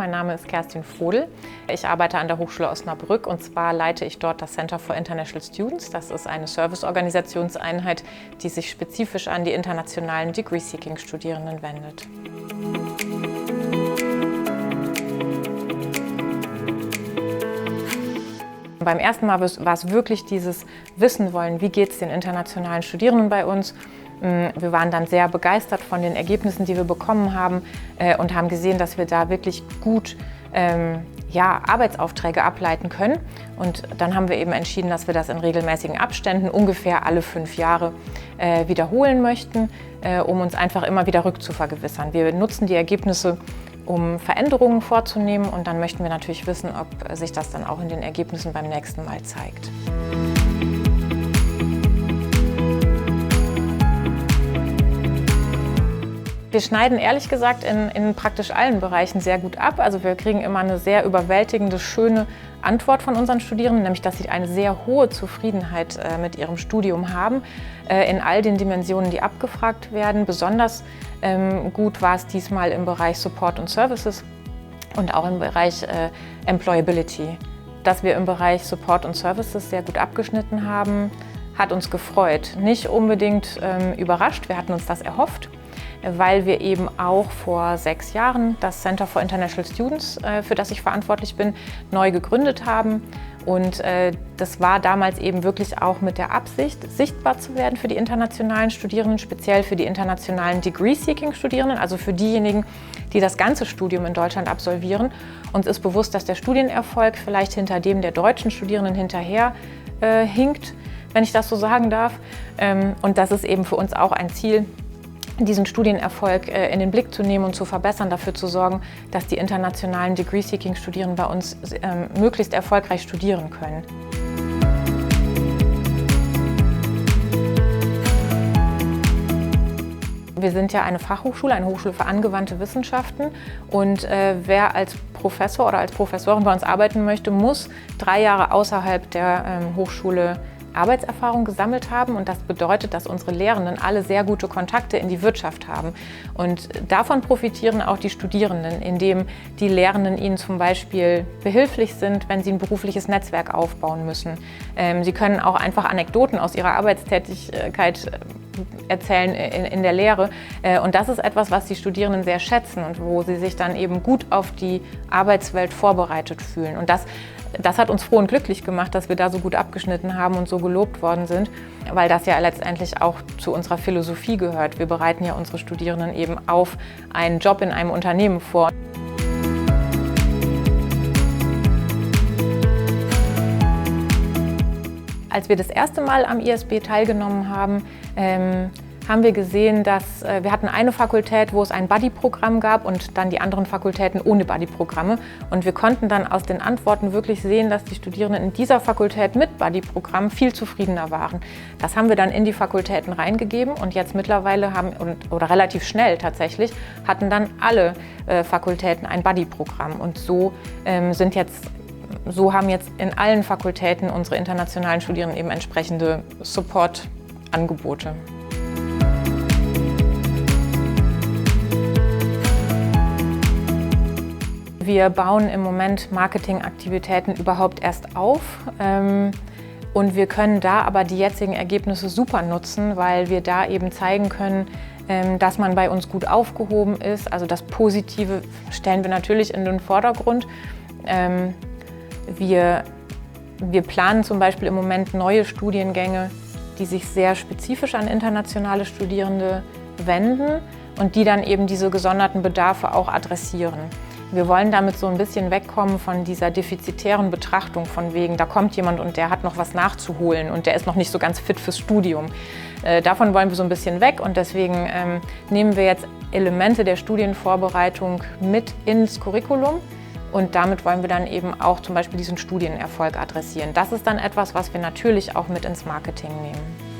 mein Name ist Kerstin Vodel. Ich arbeite an der Hochschule Osnabrück und zwar leite ich dort das Center for International Students. Das ist eine Serviceorganisationseinheit, die sich spezifisch an die internationalen Degree-Seeking-Studierenden wendet. Beim ersten Mal war es wirklich dieses Wissen wollen, wie geht es den internationalen Studierenden bei uns. Wir waren dann sehr begeistert von den Ergebnissen, die wir bekommen haben und haben gesehen, dass wir da wirklich gut Arbeitsaufträge ableiten können. Und dann haben wir eben entschieden, dass wir das in regelmäßigen Abständen, ungefähr alle 5 Jahre, wiederholen möchten, um uns einfach immer wieder rückzuvergewissern. Wir nutzen die Ergebnisse, um Veränderungen vorzunehmen und dann möchten wir natürlich wissen, ob sich das dann auch in den Ergebnissen beim nächsten Mal zeigt. Wir schneiden ehrlich gesagt in praktisch allen Bereichen sehr gut ab. Also wir kriegen immer eine sehr überwältigende, schöne Antwort von unseren Studierenden, nämlich dass sie eine sehr hohe Zufriedenheit mit ihrem Studium haben, in all den Dimensionen, die abgefragt werden. Besonders gut war es diesmal im Bereich Support und Services und auch im Bereich Employability. Dass wir im Bereich Support und Services sehr gut abgeschnitten haben, hat uns gefreut. Nicht unbedingt überrascht, wir hatten uns das erhofft, weil wir eben auch vor 6 Jahren das Center for International Students, für das ich verantwortlich bin, neu gegründet haben. Und das war damals eben wirklich auch mit der Absicht, sichtbar zu werden für die internationalen Studierenden, speziell für die internationalen Degree-Seeking-Studierenden, also für diejenigen, die das ganze Studium in Deutschland absolvieren. Uns ist bewusst, dass der Studienerfolg vielleicht hinter dem der deutschen Studierenden hinterher hinkt, wenn ich das so sagen darf. Und das ist eben für uns auch ein Ziel, diesen Studienerfolg in den Blick zu nehmen und zu verbessern, dafür zu sorgen, dass die internationalen Degree-Seeking-Studierenden bei uns möglichst erfolgreich studieren können. Wir sind ja eine Fachhochschule, eine Hochschule für angewandte Wissenschaften und wer als Professor oder als Professorin bei uns arbeiten möchte, muss 3 Jahre außerhalb der Hochschule Arbeitserfahrung gesammelt haben und das bedeutet, dass unsere Lehrenden alle sehr gute Kontakte in die Wirtschaft haben und davon profitieren auch die Studierenden, indem die Lehrenden ihnen zum Beispiel behilflich sind, wenn sie ein berufliches Netzwerk aufbauen müssen. Sie können auch einfach Anekdoten aus ihrer Arbeitstätigkeit erzählen in der Lehre und das ist etwas, was die Studierenden sehr schätzen und wo sie sich dann eben gut auf die Arbeitswelt vorbereitet fühlen und das hat uns froh und glücklich gemacht, dass wir da so gut abgeschnitten haben und so gelobt worden sind, weil das ja letztendlich auch zu unserer Philosophie gehört. Wir bereiten ja unsere Studierenden eben auf einen Job in einem Unternehmen vor. Als wir das erste Mal am ISB teilgenommen haben, haben wir gesehen, dass wir hatten eine Fakultät, wo es ein Buddy-Programm gab und dann die anderen Fakultäten ohne Buddy-Programme. Und wir konnten dann aus den Antworten wirklich sehen, dass die Studierenden in dieser Fakultät mit Buddy-Programm viel zufriedener waren. Das haben wir dann in die Fakultäten reingegeben und jetzt mittlerweile oder relativ schnell tatsächlich, hatten dann alle Fakultäten ein Buddy-Programm. Und so haben jetzt in allen Fakultäten unsere internationalen Studierenden eben entsprechende Support-Angebote. Wir bauen im Moment Marketingaktivitäten überhaupt erst auf und wir können da aber die jetzigen Ergebnisse super nutzen, weil wir da eben zeigen können, dass man bei uns gut aufgehoben ist. Also das Positive stellen wir natürlich in den Vordergrund. Wir planen zum Beispiel im Moment neue Studiengänge, die sich sehr spezifisch an internationale Studierende wenden und die dann eben diese gesonderten Bedarfe auch adressieren. Wir wollen damit so ein bisschen wegkommen von dieser defizitären Betrachtung von wegen, da kommt jemand und der hat noch was nachzuholen und der ist noch nicht so ganz fit fürs Studium. Davon wollen wir so ein bisschen weg und deswegen nehmen wir jetzt Elemente der Studienvorbereitung mit ins Curriculum und damit wollen wir dann eben auch zum Beispiel diesen Studienerfolg adressieren. Das ist dann etwas, was wir natürlich auch mit ins Marketing nehmen.